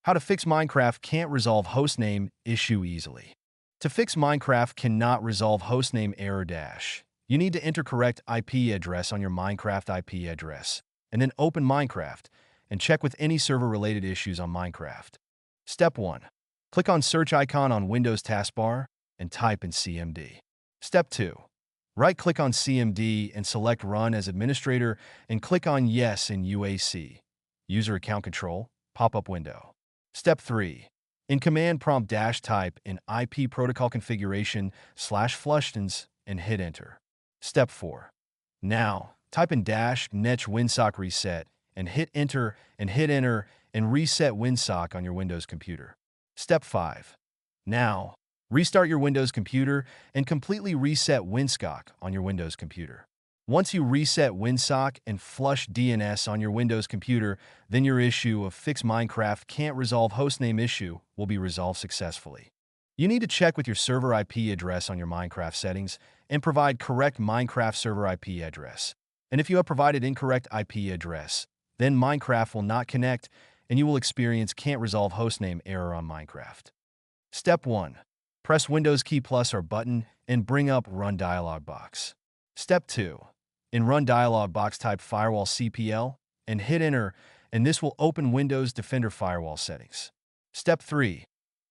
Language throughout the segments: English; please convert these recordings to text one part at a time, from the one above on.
How to fix Minecraft can't resolve hostname issue easily. To fix Minecraft cannot resolve hostname error dash. You need to enter correct IP address on your Minecraft IP address, and then open Minecraft and check with any server-related issues on Minecraft. Step 1. Click on search icon on Windows taskbar and type in CMD. Step 2. Right-click on CMD and select Run as Administrator and click on Yes in UAC. User Account Control, pop-up window. Step 3. In command prompt type in IP protocol configuration /flushtons and hit enter. Step 4. Now, type in -netch winsock reset and hit enter and reset winsock on your Windows computer. Step 5. Now, restart your Windows computer and completely reset winsock on your Windows computer. Once you reset winsock and flush DNS on your Windows computer, then your issue of fix Minecraft can't resolve hostname issue will be resolved successfully. You need to check with your server IP address on your Minecraft settings and provide correct Minecraft server IP address. And if you have provided incorrect IP address, then Minecraft will not connect and you will experience can't resolve hostname error on Minecraft. Step 1. Press Windows key plus or button and bring up Run dialog box. Step 2. In Run dialog box, type Firewall CPL and hit enter, and this will open Windows Defender Firewall settings. Step 3.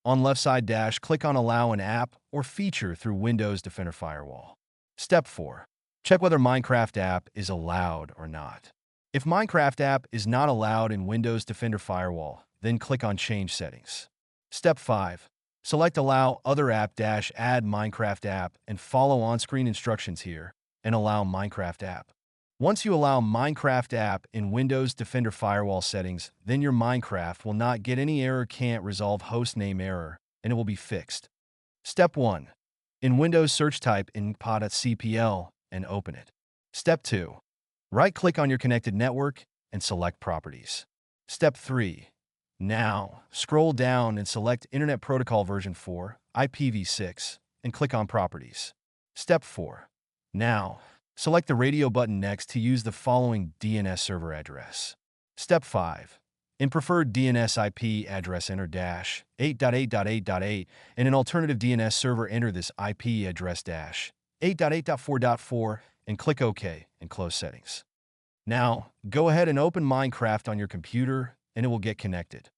On left side click on Allow an app or feature through Windows Defender Firewall. Step 4. Check whether Minecraft app is allowed or not. If Minecraft app is not allowed in Windows Defender Firewall, then click on Change Settings. Step 5. Select Allow Other App add Minecraft app and follow on-screen instructions here and allow Minecraft app. Once you allow Minecraft app in Windows Defender Firewall settings, then your Minecraft will not get any error can't resolve hostname error, and it will be fixed. Step 1. In Windows search type in pod.cpl and open it. Step 2. Right-click on your connected network and select Properties. Step 3. Now, scroll down and select Internet Protocol version 4, IPv6, and click on Properties. Step 4. Now, select the radio button next to use the following DNS server address. Step 5. In preferred DNS IP address enter -8.8.8.8 and an alternative DNS server enter this IP address -8.8.4.4 and click OK and close settings. Now, go ahead and open Minecraft on your computer and it will get connected.